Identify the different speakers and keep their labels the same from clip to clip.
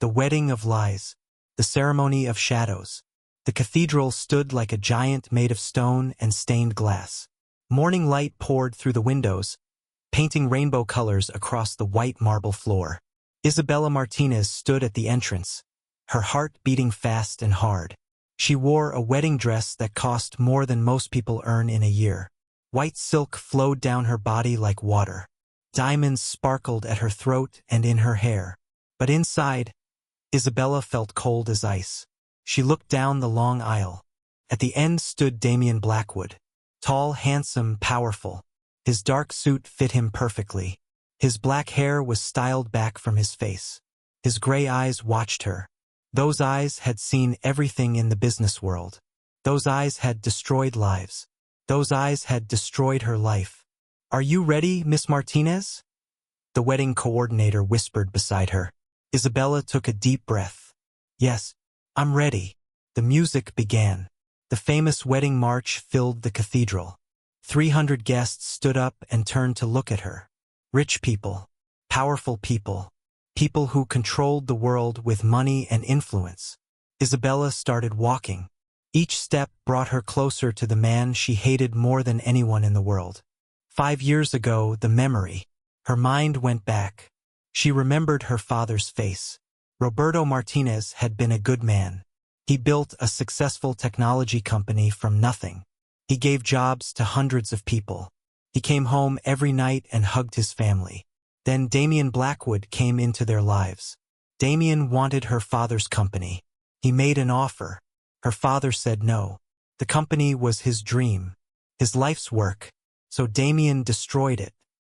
Speaker 1: The wedding of lies. The ceremony of shadows. The cathedral stood like a giant made of stone and stained glass. Morning light poured through the windows, painting rainbow colors across the white marble floor. Isabella Martinez stood at the entrance, her heart beating fast and hard. She wore a wedding dress that cost more than most people earn in a year. White silk flowed down her body like water. Diamonds sparkled at her throat and in her hair. But inside, Isabella felt cold as ice. She looked down the long aisle. At the end stood Damian Blackwood. Tall, handsome, powerful. His dark suit fit him perfectly. His black hair was styled back from his face. His gray eyes watched her. Those eyes had seen everything in the business world. Those eyes had destroyed lives. Those eyes had destroyed her life. "Are you ready, Miss Martinez?" The wedding coordinator whispered beside her. Isabella took a deep breath. "Yes, I'm ready." The music began. The famous wedding march filled the cathedral. 300 guests stood up and turned to look at her. Rich people, powerful people, people who controlled the world with money and influence. Isabella started walking. Each step brought her closer to the man she hated more than anyone in the world. 5 years ago, the memory. Her mind went back. She remembered her father's face. Roberto Martinez had been a good man. He built a successful technology company from nothing. He gave jobs to hundreds of people. He came home every night and hugged his family. Then Damian Blackwood came into their lives. Damian wanted her father's company. He made an offer. Her father said no. The company was his dream, his life's work, so Damian destroyed it.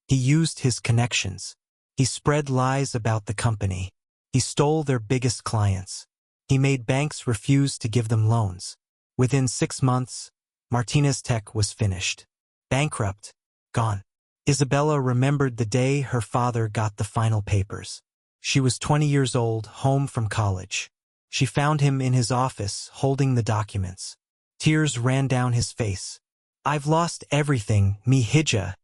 Speaker 1: He used his connections. He spread lies about the company. He stole their biggest clients. He made banks refuse to give them loans. Within 6 months, Martinez Tech was finished. Bankrupt. Gone. Isabella remembered the day her father got the final papers. She was 20 years old, home from college. She found him in his office, holding the documents. Tears ran down his face. "I've lost everything, mi hija,"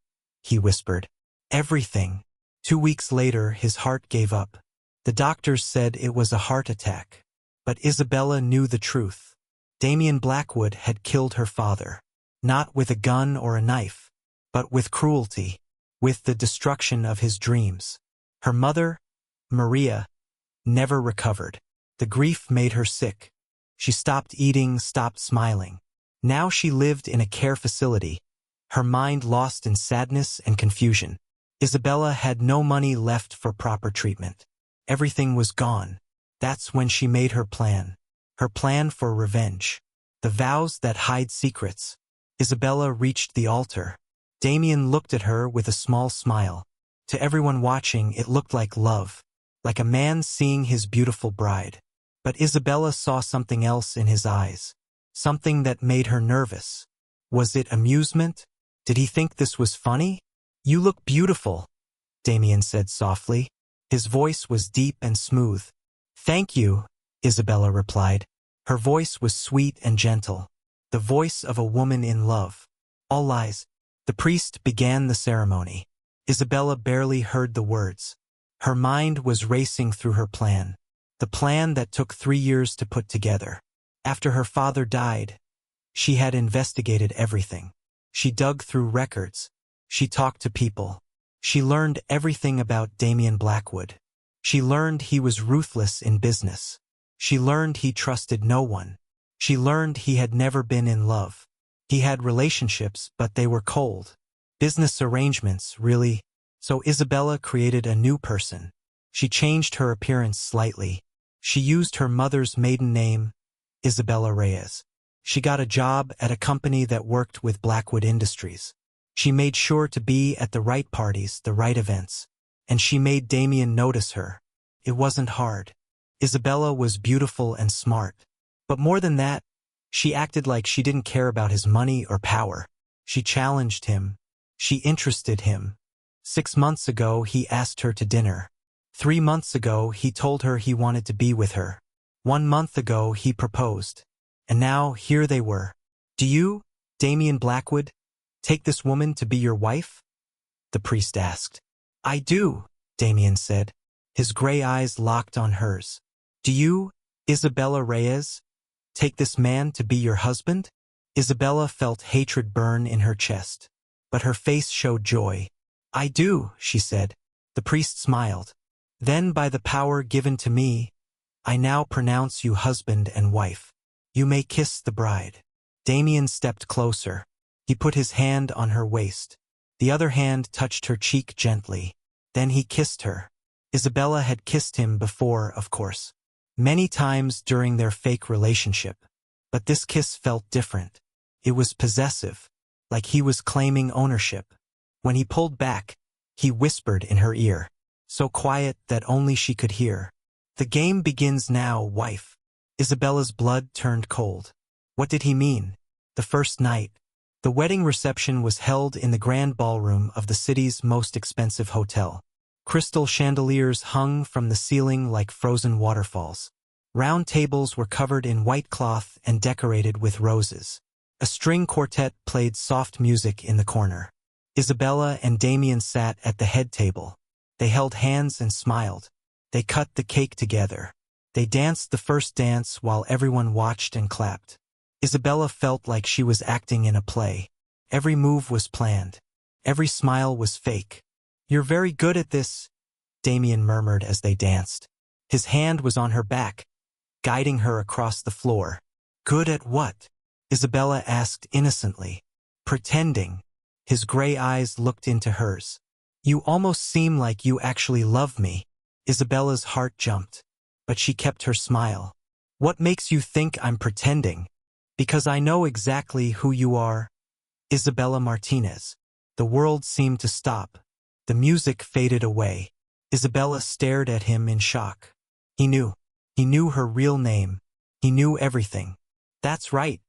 Speaker 1: he whispered. "Everything." 2 weeks later, his heart gave up. The doctors said it was a heart attack. But Isabella knew the truth. Damian Blackwood had killed her father. Not with a gun or a knife, but with cruelty, with the destruction of his dreams. Her mother, Maria, never recovered. The grief made her sick. She stopped eating, stopped smiling. Now she lived in a care facility, her mind lost in sadness and confusion. Isabella had no money left for proper treatment. Everything was gone. That's when she made her plan for revenge. The vows that hide secrets. Isabella reached the altar. Damian looked at her with a small smile. To everyone watching, it looked like love, like a man seeing his beautiful bride. But Isabella saw something else in his eyes, something that made her nervous. Was it amusement? Did he think this was funny? "You look beautiful," Damian said softly. His voice was deep and smooth. "Thank you," Isabella replied. Her voice was sweet and gentle, the voice of a woman in love. All lies. The priest began the ceremony. Isabella barely heard the words. Her mind was racing through her plan, the plan that took 3 years to put together. After her father died, she had investigated everything. She dug through records. She talked to people. She learned everything about Damian Blackwood. She learned he was ruthless in business. She learned he trusted no one. She learned he had never been in love. He had relationships, but they were cold. Business arrangements, really. So Isabella created a new person. She changed her appearance slightly. She used her mother's maiden name, Isabella Reyes. She got a job at a company that worked with Blackwood Industries. She made sure to be at the right parties, the right events. And she made Damian notice her. It wasn't hard. Isabella was beautiful and smart. But more than that, she acted like she didn't care about his money or power. She challenged him. She interested him. 6 months ago, he asked her to dinner. 3 months ago, he told her he wanted to be with her. 1 month ago, he proposed. And now, here they were. "Do you, Damian Blackwood, take this woman to be your wife?" the priest asked. "I do," Damian said. His gray eyes locked on hers. Do you, Isabella Reyes, take this man to be your husband? Isabella felt hatred burn in her chest, but her face showed joy. I do, she said. The priest smiled. Then by the power given to me, I now pronounce you husband and wife. You may kiss the bride. Damien stepped closer. He put his hand on her waist. The other hand touched her cheek gently. Then he kissed her. Isabella had kissed him before, of course. Many times during their fake relationship. But this kiss felt different. It was possessive, like he was claiming ownership. When he pulled back, he whispered in her ear, so quiet that only she could hear. The game begins now, wife. Isabella's blood turned cold. What did he mean? The first night. The wedding reception was held in the grand ballroom of the city's most expensive hotel. Crystal chandeliers hung from the ceiling like frozen waterfalls. Round tables were covered in white cloth and decorated with roses. A string quartet played soft music in the corner. Isabella and Damien sat at the head table. They held hands and smiled. They cut the cake together. They danced the first dance while everyone watched and clapped. Isabella felt like she was acting in a play. Every move was planned. Every smile was fake. You're very good at this, Damien murmured as they danced. His hand was on her back, guiding her across the floor. Good at what? Isabella asked innocently. Pretending. His gray eyes looked into hers. You almost seem like you actually love me. Isabella's heart jumped, but she kept her smile. What makes you think I'm pretending? Because I know exactly who you are. Isabella Martinez. The world seemed to stop. The music faded away. Isabella stared at him in shock. He knew. He knew her real name. He knew everything. That's right,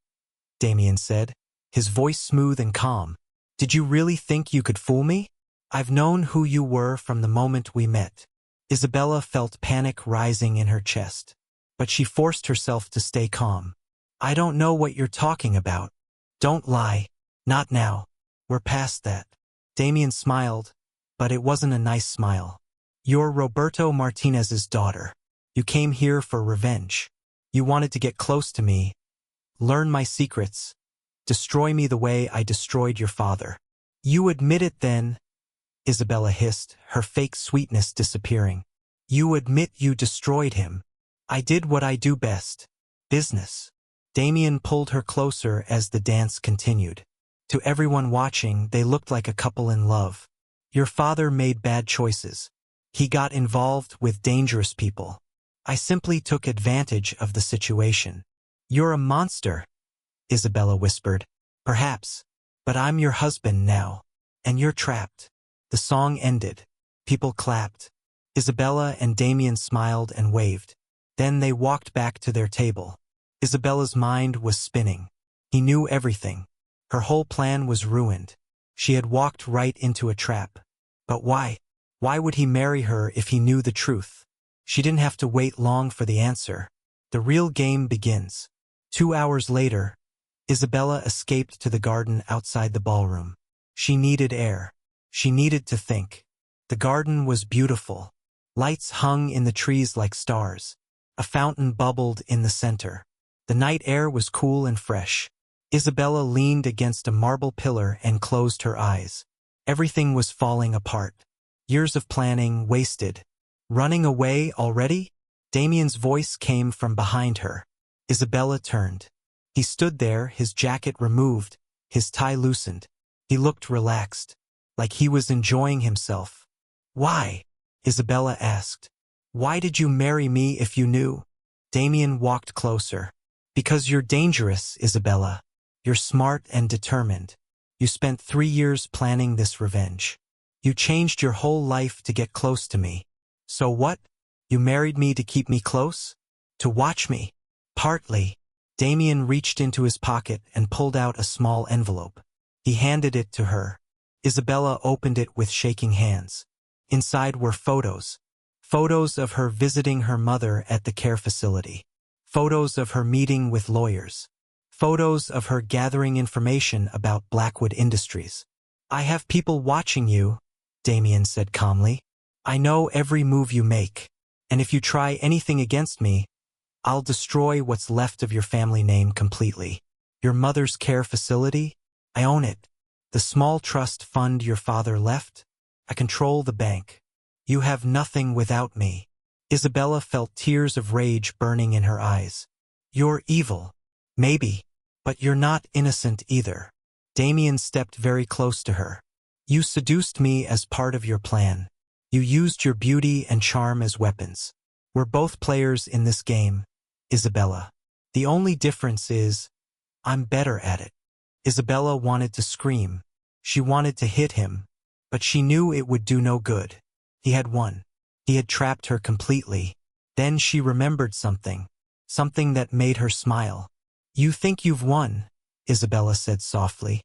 Speaker 1: Damien said, his voice smooth and calm. Did you really think you could fool me? I've known who you were from the moment we met. Isabella felt panic rising in her chest, but she forced herself to stay calm. I don't know what you're talking about. Don't lie. Not now. We're past that. Damien smiled, but it wasn't a nice smile. You're Roberto Martinez's daughter. You came here for revenge. You wanted to get close to me, learn my secrets, destroy me the way I destroyed your father. You admit it then, Isabella hissed, her fake sweetness disappearing. You admit you destroyed him. I did what I do best. Business. Damien pulled her closer as the dance continued. To everyone watching, they looked like a couple in love. Your father made bad choices. He got involved with dangerous people. I simply took advantage of the situation. You're a monster, Isabella whispered. Perhaps, but I'm your husband now, and you're trapped. The song ended. People clapped. Isabella and Damien smiled and waved. Then they walked back to their table. Isabella's mind was spinning. He knew everything. Her whole plan was ruined. She had walked right into a trap. But why? Why would he marry her if he knew the truth? She didn't have to wait long for the answer. The real game begins. 2 hours later, Isabella escaped to the garden outside the ballroom. She needed air. She needed to think. The garden was beautiful. Lights hung in the trees like stars. A fountain bubbled in the center. The night air was cool and fresh. Isabella leaned against a marble pillar and closed her eyes. Everything was falling apart. Years of planning wasted. Running away already? Damien's voice came from behind her. Isabella turned. He stood there, his jacket removed, his tie loosened. He looked relaxed, like he was enjoying himself. Why? Isabella asked. Why did you marry me if you knew? Damien walked closer. Because you're dangerous, Isabella. You're smart and determined. You spent 3 years planning this revenge. You changed your whole life to get close to me. So what? You married me to keep me close? To watch me? Partly. Damien reached into his pocket and pulled out a small envelope. He handed it to her. Isabella opened it with shaking hands. Inside were photos. Photos of her visiting her mother at the care facility. Photos of her meeting with lawyers. Photos of her gathering information about Blackwood Industries. I have people watching you, Damien said calmly. I know every move you make. And if you try anything against me, I'll destroy what's left of your family name completely. Your mother's care facility? I own it. The small trust fund your father left? I control the bank. You have nothing without me. Isabella felt tears of rage burning in her eyes. You're evil. Maybe. But you're not innocent either. Damien stepped very close to her. You seduced me as part of your plan. You used your beauty and charm as weapons. We're both players in this game, Isabella. The only difference is, I'm better at it. Isabella wanted to scream. She wanted to hit him, but she knew it would do no good. He had won. He had trapped her completely. Then she remembered something that made her smile. You think you've won, Isabella said softly.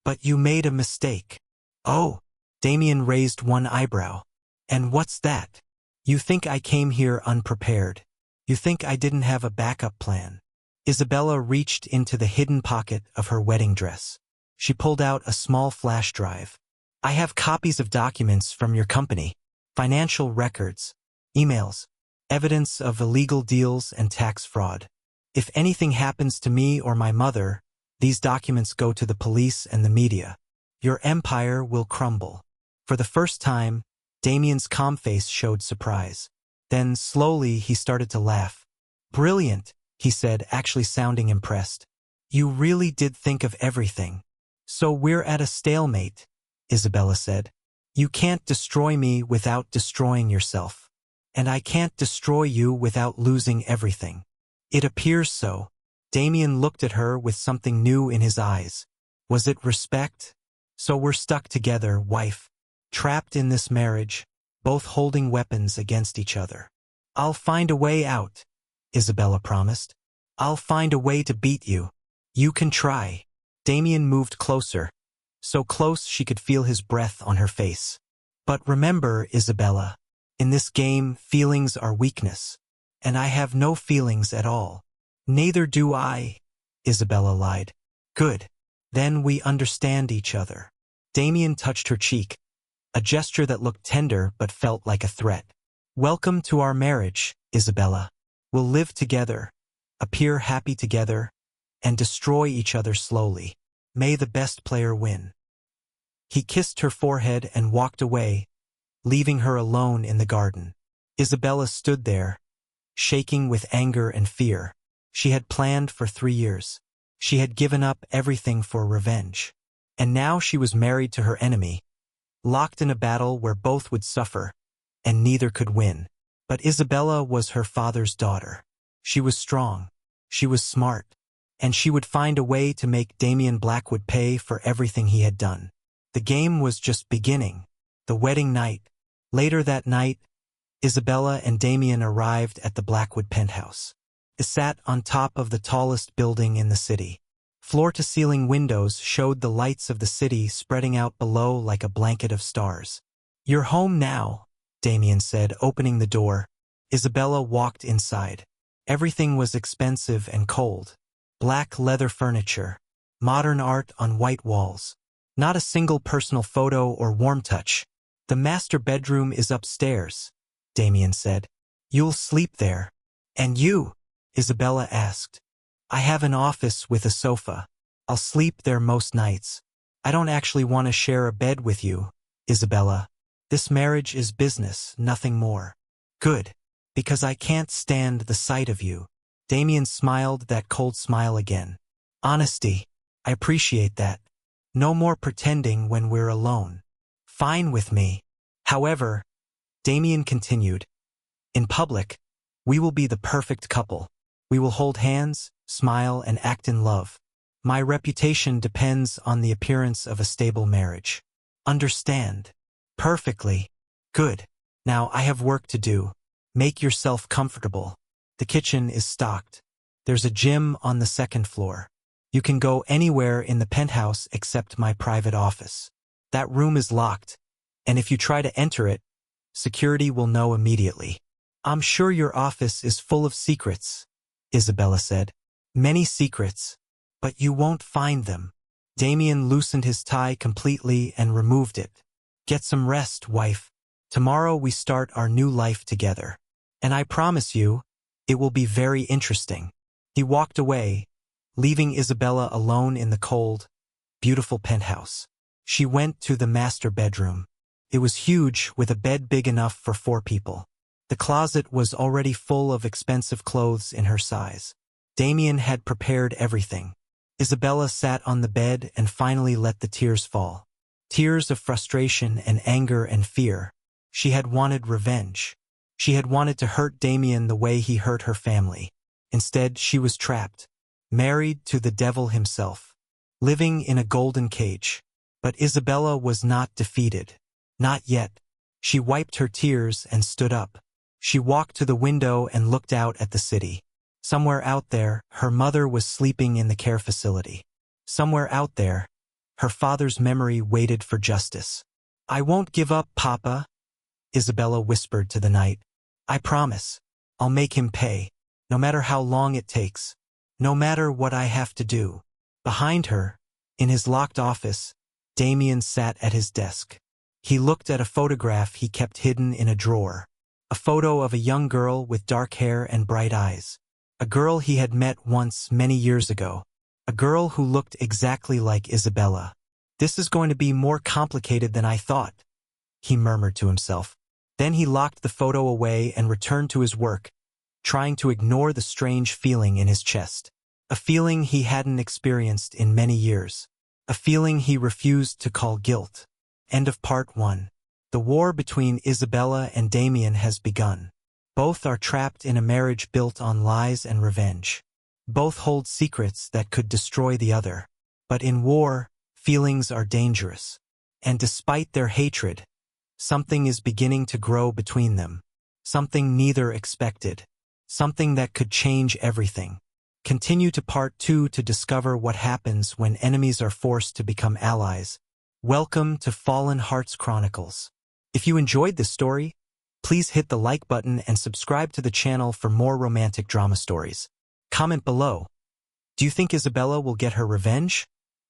Speaker 1: But you made a mistake. Oh, Damien raised one eyebrow. And what's that? You think I came here unprepared. You think I didn't have a backup plan. Isabella reached into the hidden pocket of her wedding dress. She pulled out a small flash drive. I have copies of documents from your company, financial records, emails, evidence of illegal deals and tax fraud. If anything happens to me or my mother, these documents go to the police and the media. Your empire will crumble. For the first time, Damien's calm face showed surprise. Then, slowly, he started to laugh. Brilliant, he said, actually sounding impressed. You really did think of everything. So we're at a stalemate, Isabella said. You can't destroy me without destroying yourself. And I can't destroy you without losing everything. It appears so. Damien looked at her with something new in his eyes. Was it respect? So we're stuck together, wife. Trapped in this marriage, both holding weapons against each other. I'll find a way out, Isabella promised. I'll find a way to beat you. You can try. Damien moved closer, so close she could feel his breath on her face. But remember, Isabella, in this game, feelings are weakness. And I have no feelings at all. Neither do I, Isabella lied. Good. Then we understand each other. Damien touched her cheek, a gesture that looked tender but felt like a threat. Welcome to our marriage, Isabella. We'll live together, appear happy together, and destroy each other slowly. May the best player win. He kissed her forehead and walked away, leaving her alone in the garden. Isabella stood there, shaking with anger and fear. She had planned for 3 years. She had given up everything for revenge. And now she was married to her enemy, locked in a battle where both would suffer, and neither could win. But Isabella was her father's daughter. She was strong. She was smart. And she would find a way to make Damien Blackwood pay for everything he had done. The game was just beginning. The wedding night. Later that night, Isabella and Damien arrived at the Blackwood penthouse. It sat on top of the tallest building in the city. Floor-to-ceiling windows showed the lights of the city spreading out below like a blanket of stars. You're home now, Damien said, opening the door. Isabella walked inside. Everything was expensive and cold. Black leather furniture, modern art on white walls. Not a single personal photo or warm touch. The master bedroom is upstairs, Damien said. You'll sleep there. And you? Isabella asked. I have an office with a sofa. I'll sleep there most nights. I don't actually want to share a bed with you, Isabella. This marriage is business, nothing more. Good, because I can't stand the sight of you. Damien smiled that cold smile again. Honesty. I appreciate that. No more pretending when we're alone. Fine with me. However, Damien continued, in public, we will be the perfect couple. We will hold hands, smile, and act in love. My reputation depends on the appearance of a stable marriage. Understand? Perfectly. Good. Now I have work to do. Make yourself comfortable. The kitchen is stocked. There's a gym on the 2nd floor. You can go anywhere in the penthouse except my private office. That room is locked, and if you try to enter it, security will know immediately. I'm sure your office is full of secrets, Isabella said. Many secrets, but you won't find them. Damien loosened his tie completely and removed it. Get some rest, wife. Tomorrow we start our new life together. And I promise you, it will be very interesting. He walked away, leaving Isabella alone in the cold, beautiful penthouse. She went to the master bedroom. It was huge, with a bed big enough for 4 people. The closet was already full of expensive clothes in her size. Damien had prepared everything. Isabella sat on the bed and finally let the tears fall. Tears of frustration and anger and fear. She had wanted revenge. She had wanted to hurt Damien the way he hurt her family. Instead, she was trapped, married to the devil himself, living in a golden cage. But Isabella was not defeated. Not yet. She wiped her tears and stood up. She walked to the window and looked out at the city. Somewhere out there, her mother was sleeping in the care facility. Somewhere out there, her father's memory waited for justice. "I won't give up, Papa," Isabella whispered to the night. "I promise. I'll make him pay, no matter how long it takes, no matter what I have to do." Behind her, in his locked office, Damien sat at his desk. He looked at a photograph he kept hidden in a drawer. A photo of a young girl with dark hair and bright eyes. A girl he had met once many years ago. A girl who looked exactly like Isabella. "This is going to be more complicated than I thought," he murmured to himself. Then he locked the photo away and returned to his work, trying to ignore the strange feeling in his chest. A feeling he hadn't experienced in many years. A feeling he refused to call guilt. End of part 1. The war between Isabella and Damien has begun. Both are trapped in a marriage built on lies and revenge. Both hold secrets that could destroy the other. But in war, feelings are dangerous. And despite their hatred, something is beginning to grow between them. Something neither expected. Something that could change everything. Continue to part 2 to discover what happens when enemies are forced to become allies. Welcome to Fallen Hearts Chronicles. If you enjoyed this story, please hit the like button and subscribe to the channel for more romantic drama stories. Comment below. Do you think Isabella will get her revenge?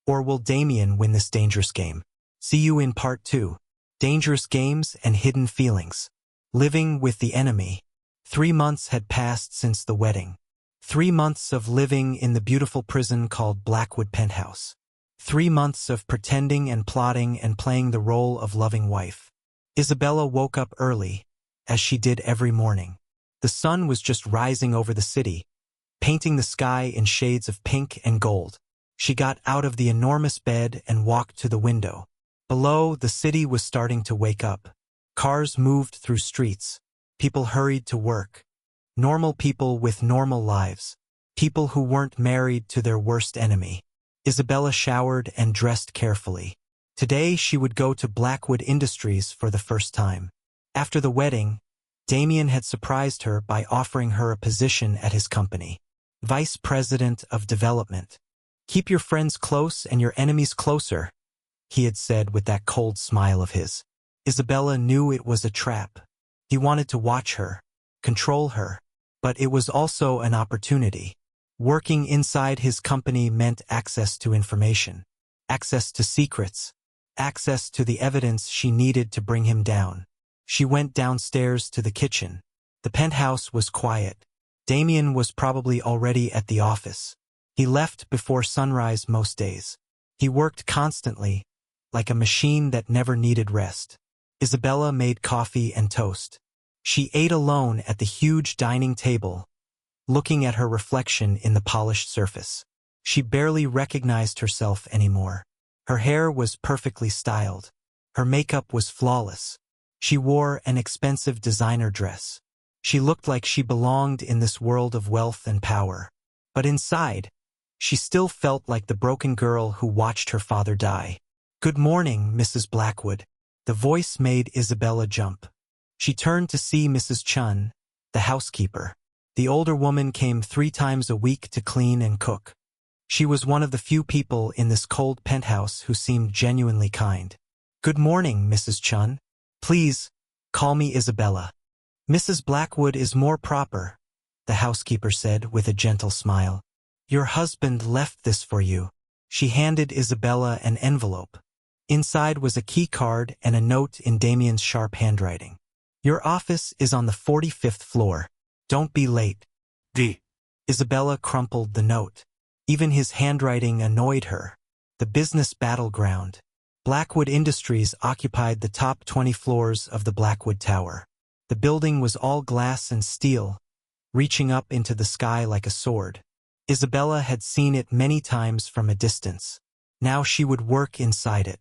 Speaker 1: Or will Damien win this dangerous game? See you in part 2. Dangerous Games and Hidden Feelings. Living with the enemy. 3 months had passed since the wedding. 3 months of living in the beautiful prison called Blackwood Penthouse. 3 months of pretending and plotting and playing the role of loving wife. Isabella woke up early, as she did every morning. The sun was just rising over the city, painting the sky in shades of pink and gold. She got out of the enormous bed and walked to the window. Below, the city was starting to wake up. Cars moved through streets. People hurried to work. Normal people with normal lives. People who weren't married to their worst enemy. Isabella showered and dressed carefully. Today she would go to Blackwood Industries for the first time. After the wedding, Damien had surprised her by offering her a position at his company. Vice President of Development. "Keep your friends close and your enemies closer," he had said with that cold smile of his. Isabella knew it was a trap. He wanted to watch her, control her, but it was also an opportunity. Working inside his company meant access to information, access to secrets, access to the evidence she needed to bring him down. She went downstairs to the kitchen. The penthouse was quiet. Damien was probably already at the office. He left before sunrise most days. He worked constantly, like a machine that never needed rest. Isabella made coffee and toast. She ate alone at the huge dining table, looking at her reflection in the polished surface. She barely recognized herself anymore. Her hair was perfectly styled. Her makeup was flawless. She wore an expensive designer dress. She looked like she belonged in this world of wealth and power. But inside, she still felt like the broken girl who watched her father die. "Good morning, Mrs. Blackwood." The voice made Isabella jump. She turned to see Mrs. Chun, the housekeeper. The older woman came 3 times a week to clean and cook. She was one of the few people in this cold penthouse who seemed genuinely kind. "Good morning, Mrs. Chun. Please, call me Isabella." "Mrs. Blackwood is more proper," the housekeeper said with a gentle smile. "Your husband left this for you." She handed Isabella an envelope. Inside was a key card and a note in Damien's sharp handwriting. Your office is on the 45th floor. Don't be late.
Speaker 2: D.
Speaker 1: Isabella crumpled the note. Even his handwriting annoyed her. The business battleground. Blackwood Industries occupied the top 20 floors of the Blackwood Tower. The building was all glass and steel, reaching up into the sky like a sword. Isabella had seen it many times from a distance. Now she would work inside it.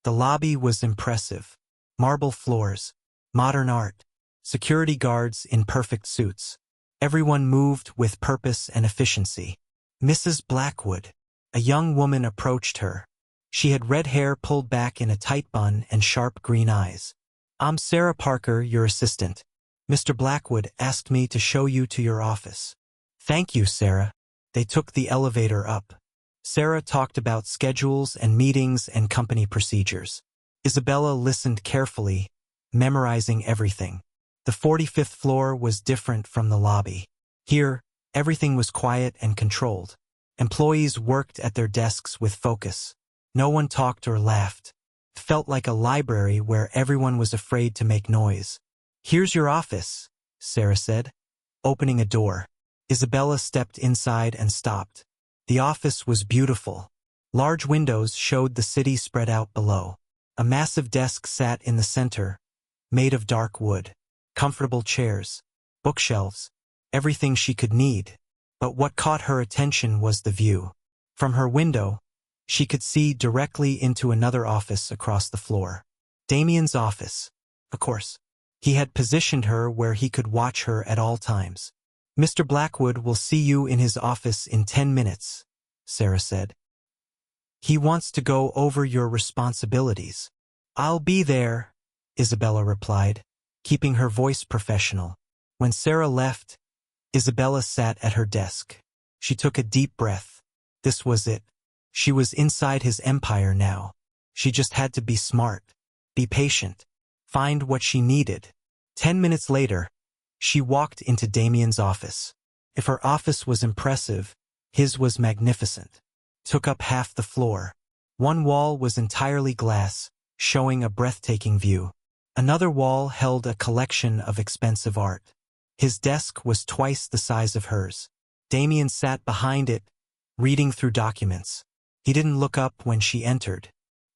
Speaker 1: The lobby was impressive. Marble floors, modern art, security guards in perfect suits. Everyone moved with purpose and efficiency. Mrs. Blackwood, a young woman, approached her. She had red hair pulled back in a tight bun and sharp green eyes. I'm Sarah Parker, your assistant. Mr. Blackwood asked me to show you to your office. Thank you, Sarah. They took the elevator up. Sarah talked about schedules and meetings and company procedures. Isabella listened carefully, memorizing everything. The 45th floor was different from the lobby. Here, everything was quiet and controlled. Employees worked at their desks with focus. No one talked or laughed. It felt like a library where everyone was afraid to make noise. Here's your office, Sarah said, opening a door. Isabella stepped inside and stopped. The office was beautiful. Large windows showed the city spread out below. A massive desk sat in the center, made of dark wood. Comfortable chairs, bookshelves, everything she could need. But what caught her attention was the view. From her window, she could see directly into another office across the floor. Damien's office. Of course. He had positioned her where he could watch her at all times. Mr. Blackwood will see you in his office in 10 minutes, Sarah said. He wants to go over your responsibilities. I'll be there, Isabella replied, keeping her voice professional. When Sarah left, Isabella sat at her desk. She took a deep breath. This was it. She was inside his empire now. She just had to be smart, be patient, find what she needed. 10 minutes later, she walked into Damien's office. If her office was impressive, his was magnificent. Took up half the floor. One wall was entirely glass, showing a breathtaking view. Another wall held a collection of expensive art. His desk was twice the size of hers. Damien sat behind it, reading through documents. He didn't look up when she entered.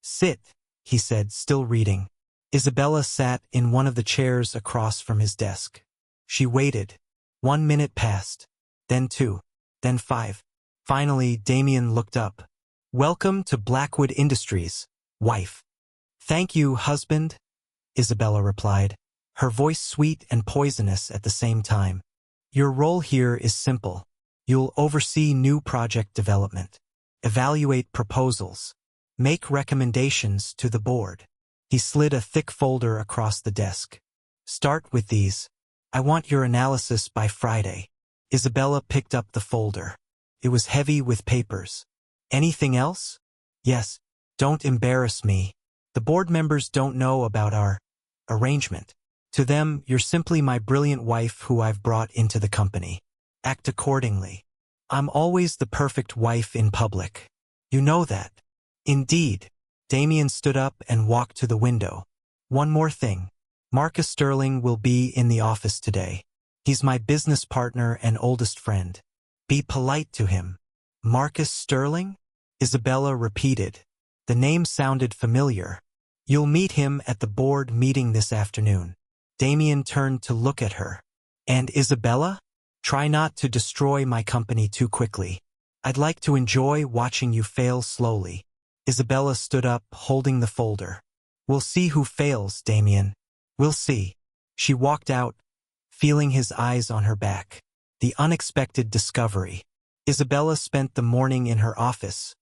Speaker 1: Sit, he said, still reading. Isabella sat in one of the chairs across from his desk. She waited. 1 minute passed, then 2, then 5. Finally, Damien looked up. Welcome to Blackwood Industries, wife. Thank you, husband, Isabella replied, her voice sweet and poisonous at the same time. Your role here is simple. You'll oversee new project development, evaluate proposals, make recommendations to the board. He slid a thick folder across the desk. Start with these. I want your analysis by Friday. Isabella picked up the folder. It was heavy with papers. Anything else? Yes. Don't embarrass me. The board members don't know about our arrangement. To them, you're simply my brilliant wife who I've brought into the company. Act accordingly. I'm always the perfect wife in public. You know that. Indeed. Damien stood up and walked to the window. One more thing. Marcus Sterling will be in the office today. He's my business partner and oldest friend. Be polite to him. Marcus Sterling? Isabella repeated. The name sounded familiar. You'll meet him at the board meeting this afternoon. Damien turned to look at her. And Isabella? Try not to destroy my company too quickly. I'd like to enjoy watching you fail slowly. Isabella stood up, holding the folder. We'll see who fails, Damien. We'll see. She walked out, feeling his eyes on her back. The unexpected discovery. Isabella spent the morning in her office,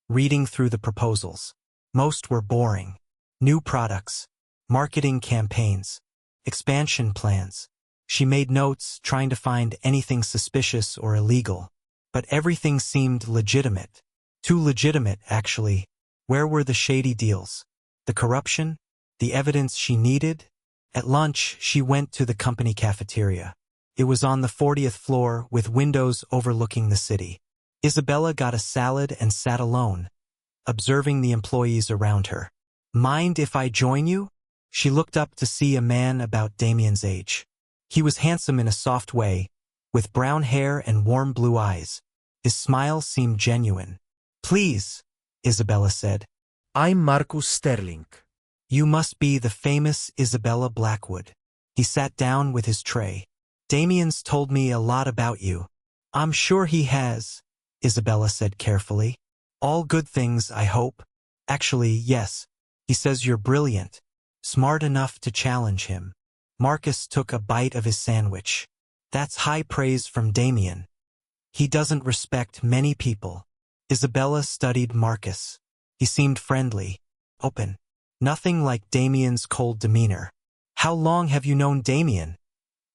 Speaker 1: reading through the proposals. Most were boring. New products, marketing campaigns, expansion plans. She made notes, trying to find anything suspicious or illegal. But everything seemed legitimate. Too legitimate, actually. Where were the shady deals? The corruption? The evidence she needed? At lunch, she went to the company cafeteria. It was on the 40th floor with windows overlooking the city. Isabella got a salad and sat alone, observing the employees around her. Mind if I join you? She looked up to see a man about Damien's age. He was handsome in a soft way, with brown hair and warm blue eyes. His smile seemed genuine. "Please," Isabella said.
Speaker 2: I'm Marcus Sterling.
Speaker 1: "You must be the famous Isabella Blackwood." He sat down with his tray. "Damien's told me a lot about you." "I'm sure he has," Isabella said carefully. "All good things, I hope." "Actually, yes. He says you're brilliant, smart enough to challenge him." Marcus took a bite of his sandwich. "That's high praise from Damien. He doesn't respect many people." Isabella studied Marcus. He seemed friendly, open. Nothing like Damien's cold demeanor. "How long have you known Damien?"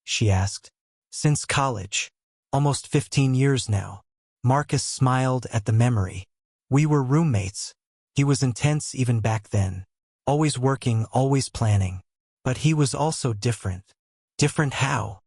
Speaker 1: she asked. "Since college. Almost 15 years now." Marcus smiled at the memory. "We were roommates. He was intense even back then. Always working, always planning. But he was also different." "Different how?"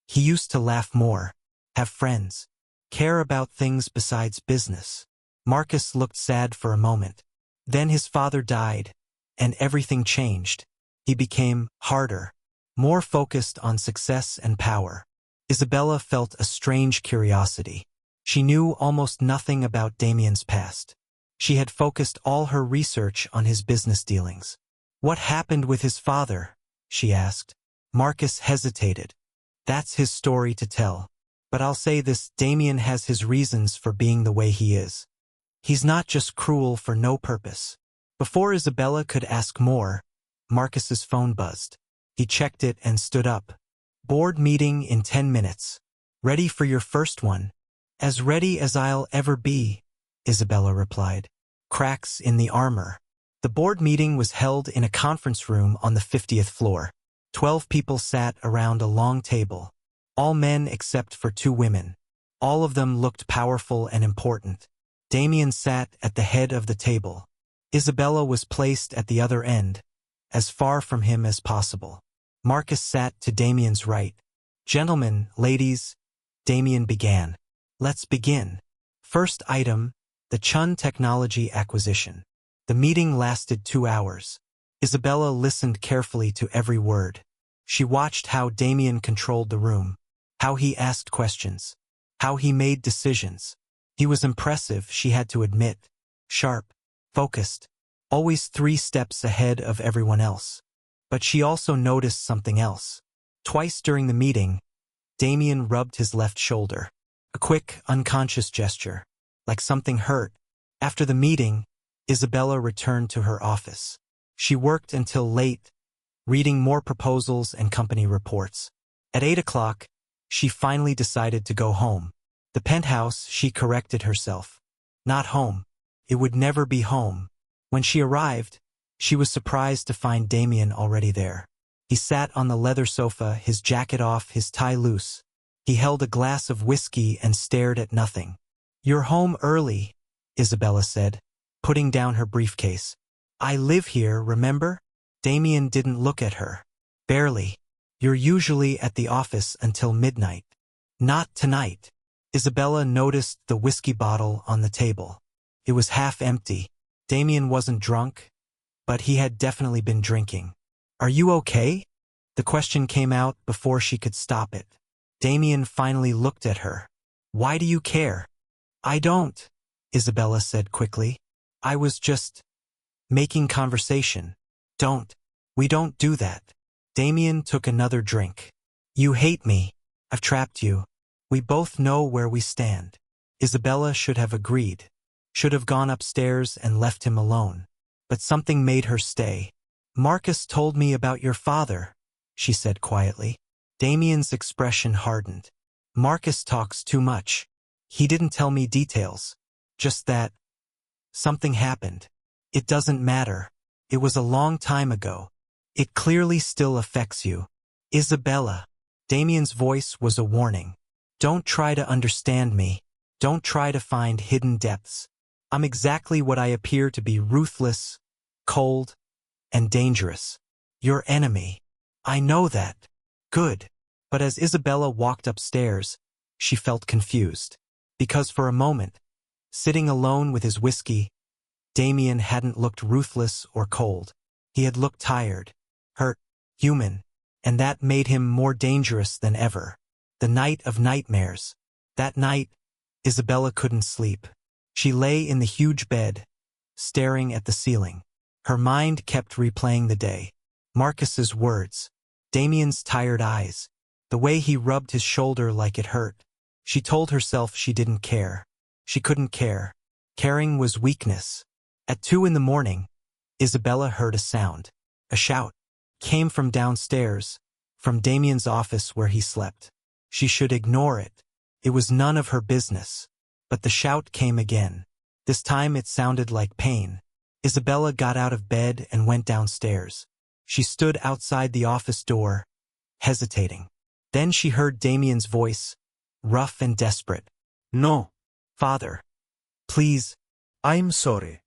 Speaker 1: "He used to laugh more, have friends, care about things besides business." Marcus looked sad for a moment. Then his father died, and everything changed. He became harder, more focused on success and power. Isabella felt a strange curiosity. She knew almost nothing about Damien's past. She had focused all her research on his business dealings. "What happened with his father?" she asked. Marcus hesitated. "That's his story to tell. But I'll say this, Damien has his reasons for being the way he is. He's not just cruel for no purpose." Before Isabella could ask more, Marcus's phone buzzed. He checked it and stood up. "Board meeting in 10 minutes. Ready for your first one?" "As ready as I'll ever be," Isabella replied. Cracks in the armor. The board meeting was held in a conference room on the 50th floor. 12 people sat around a long table. All men except for 2 women. All of them looked powerful and important. Damien sat at the head of the table. Isabella was placed at the other end, as far from him as possible. Marcus sat to Damien's right. "Gentlemen, ladies," Damien began. "Let's begin. First item, the Chun technology acquisition." The meeting lasted 2 hours. Isabella listened carefully to every word. She watched how Damien controlled the room, how he asked questions, how he made decisions. He was impressive, she had to admit. Sharp, focused, always 3 steps ahead of everyone else. But she also noticed something else. Twice during the meeting, Damien rubbed his left shoulder. A quick, unconscious gesture, like something hurt. After the meeting, Isabella returned to her office. She worked until late, reading more proposals and company reports. At 8 o'clock, she finally decided to go home. The penthouse, she corrected herself. Not home. It would never be home. When she arrived, she was surprised to find Damien already there. He sat on the leather sofa, his jacket off, his tie loose. He held a glass of whiskey and stared at nothing. "You're home early," Isabella said, putting down her briefcase. "I live here, remember?" Damien didn't look at her. "Barely. You're usually at the office until midnight." "Not tonight." Isabella noticed the whiskey bottle on the table. It was half empty. Damien wasn't drunk, but he had definitely been drinking. "Are you okay?" The question came out before she could stop it. Damien finally looked at her. "Why do you care?" "I don't," Isabella said quickly. "I was just making conversation." "Don't. We don't do that." Damien took another drink. "You hate me. I've trapped you. We both know where we stand." Isabella should have agreed, should have gone upstairs and left him alone. But something made her stay. "Marcus told me about your father," she said quietly. Damien's expression hardened. "Marcus talks too much. He didn't tell me details. Just that something happened. It doesn't matter. It was a long time ago. It clearly still affects you." "Isabella." Damien's voice was a warning. "Don't try to understand me. Don't try to find hidden depths. I'm exactly what I appear to be: ruthless, cold, and dangerous. Your enemy. I know that." "Good." But as Isabella walked upstairs, she felt confused. Because for a moment, sitting alone with his whiskey, Damien hadn't looked ruthless or cold. He had looked tired, hurt, human, and that made him more dangerous than ever. The night of nightmares. That night, Isabella couldn't sleep. She lay in the huge bed, staring at the ceiling. Her mind kept replaying the day. Marcus's words. Damien's tired eyes. The way he rubbed his shoulder like it hurt. She told herself she didn't care. She couldn't care. Caring was weakness. At 2 a.m, Isabella heard a sound. A shout. Came from downstairs, from Damien's office where he slept. She should ignore it. It was none of her business. But the shout came again. This time it sounded like pain. Isabella got out of bed and went downstairs. She stood outside the office door, hesitating. Then she heard Damien's voice, rough and desperate.
Speaker 2: No.
Speaker 1: Father. Please.
Speaker 2: I'm sorry.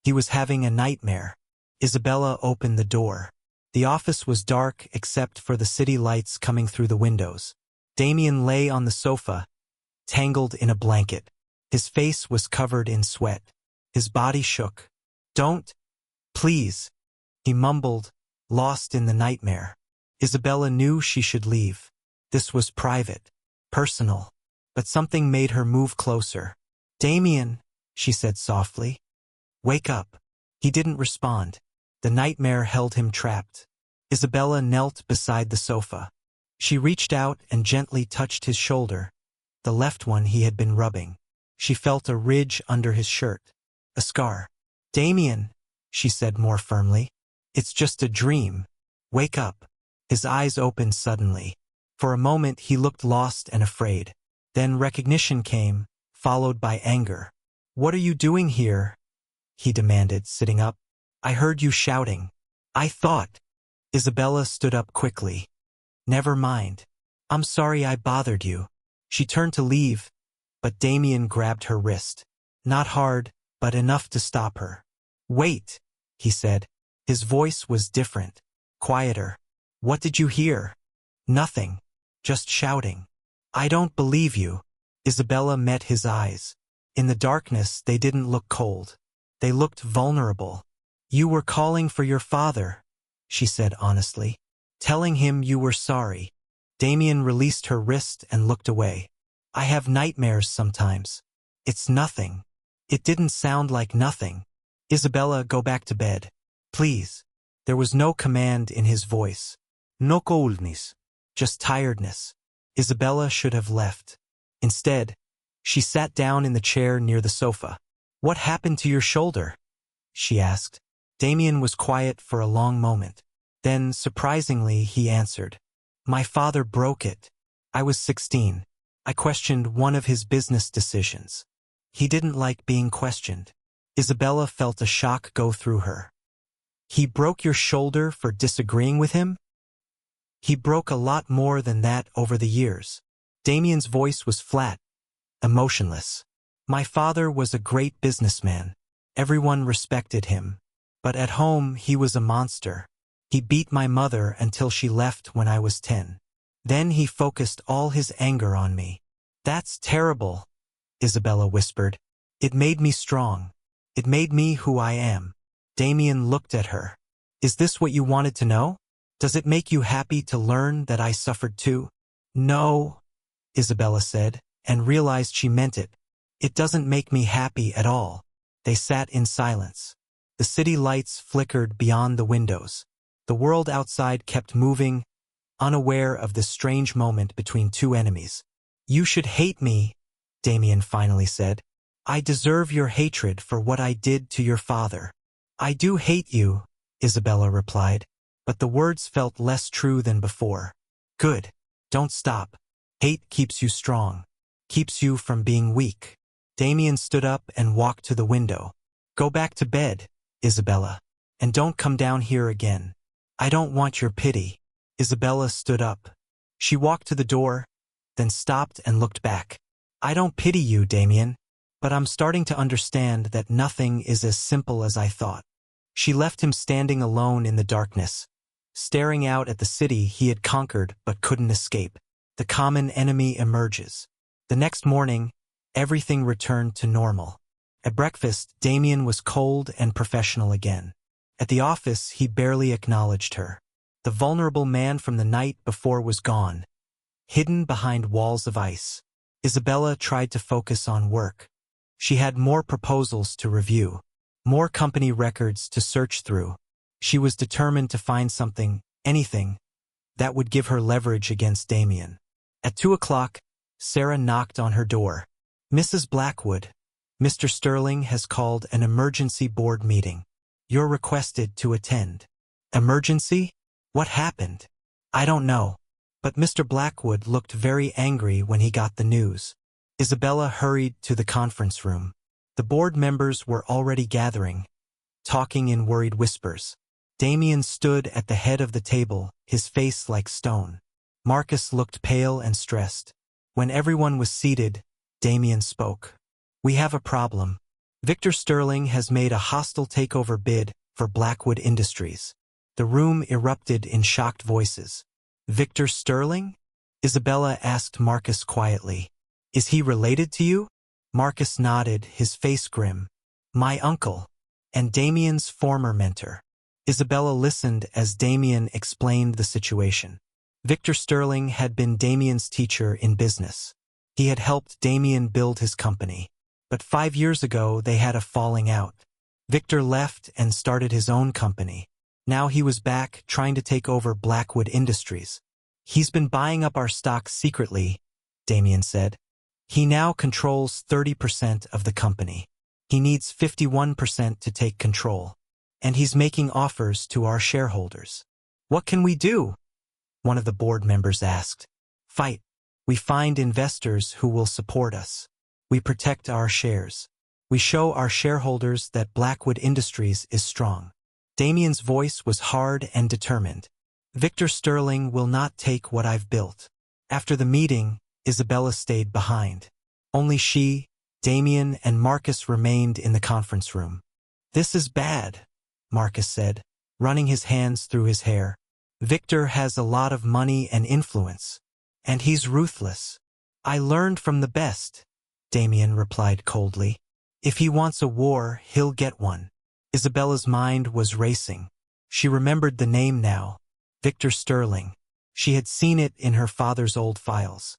Speaker 1: He was having a nightmare. Isabella opened the door. The office was dark except for the city lights coming through the windows. Damien lay on the sofa, tangled in a blanket. His face was covered in sweat. His body shook. Don't. Please. He mumbled, lost in the nightmare. Isabella knew she should leave. This was private, personal. But something made her move closer. Damien, she said softly. Wake up. He didn't respond. The nightmare held him trapped. Isabella knelt beside the sofa. She reached out and gently touched his shoulder, the left one he had been rubbing. She felt a ridge under his shirt. A scar. Damien, she said more firmly. It's just a dream. Wake up. His eyes opened suddenly. For a moment he looked lost and afraid. Then recognition came, followed by anger. What are you doing here? He demanded, sitting up. I heard you shouting. I thought. Isabella stood up quickly. Never mind. I'm sorry I bothered you. She turned to leave, but Damien grabbed her wrist. Not hard, but enough to stop her. Wait, he said. His voice was different, quieter. What did you hear? Nothing. Just shouting. I don't believe you. Isabella met his eyes. In the darkness, they didn't look cold. They looked vulnerable. You were calling for your father, she said honestly. Telling him you were sorry. Damien released her wrist and looked away. I have nightmares sometimes. It's nothing. It didn't sound like nothing. Isabella, go back to bed. Please. There was no command in his voice. No coldness. Just tiredness. Isabella should have left. Instead, she sat down in the chair near the sofa. What happened to your shoulder? She asked. Damien was quiet for a long moment. Then, surprisingly, he answered. My father broke it. I was 16. I questioned one of his business decisions. He didn't like being questioned. Isabella felt a shock go through her. He broke your shoulder for disagreeing with him? He broke a lot more than that over the years. Damien's voice was flat, emotionless. My father was a great businessman. Everyone respected him. But at home, he was a monster. He beat my mother until she left when I was 10. Then he focused all his anger on me. That's terrible, Isabella whispered. It made me strong. It made me who I am. Damien looked at her. Is this what you wanted to know? Does it make you happy to learn that I suffered too? No, Isabella said, and realized she meant it. It doesn't make me happy at all. They sat in silence. The city lights flickered beyond the windows. The world outside kept moving, unaware of this strange moment between two enemies. You should hate me, Damien finally said. I deserve your hatred for what I did to your father. I do hate you, Isabella replied, but the words felt less true than before. Good. Don't stop. Hate keeps you strong, keeps you from being weak. Damien stood up and walked to the window. Go back to bed, Isabella, and don't come down here again. I don't want your pity. Isabella stood up. She walked to the door, then stopped and looked back. I don't pity you, Damien, but I'm starting to understand that nothing is as simple as I thought. She left him standing alone in the darkness, staring out at the city he had conquered but couldn't escape. The common enemy emerges. The next morning, everything returned to normal. At breakfast, Damien was cold and professional again. At the office, he barely acknowledged her. The vulnerable man from the night before was gone, hidden behind walls of ice. Isabella tried to focus on work. She had more proposals to review, more company records to search through. She was determined to find something, anything, that would give her leverage against Damien. At 2 o'clock, Sarah knocked on her door. "Mrs. Blackwood, Mr. Sterling has called an emergency board meeting. You're requested to attend." "Emergency? What happened?" "I don't know." But Mr. Blackwood looked very angry when he got the news. Isabella hurried to the conference room. The board members were already gathering, talking in worried whispers. Damien stood at the head of the table, his face like stone. Marcus looked pale and stressed. When everyone was seated, Damien spoke. "We have a problem. Victor Sterling has made a hostile takeover bid for Blackwood Industries." The room erupted in shocked voices. "Victor Sterling?" Isabella asked Marcus quietly. "Is he related to you?" Marcus nodded, his face grim. "My uncle, and Damien's former mentor." Isabella listened as Damien explained the situation. Victor Sterling had been Damien's teacher in business. He had helped Damien build his company. But 5 years ago they had a falling out. Victor left and started his own company. Now he was back, trying to take over Blackwood Industries. "He's been buying up our stock secretly," Damien said. "He now controls 30% of the company. He needs 51% to take control. And he's making offers to our shareholders." "What can we do?" one of the board members asked. "Fight. We find investors who will support us. We protect our shares. We show our shareholders that Blackwood Industries is strong." Damien's voice was hard and determined. "Victor Sterling will not take what I've built." After the meeting, Isabella stayed behind. Only she, Damien, and Marcus remained in the conference room. "This is bad," Marcus said, running his hands through his hair. "Victor has a lot of money and influence, and he's ruthless." "I learned from the best," Damien replied coldly. "If he wants a war, he'll get one." Isabella's mind was racing. She remembered the name now, Victor Sterling. She had seen it in her father's old files.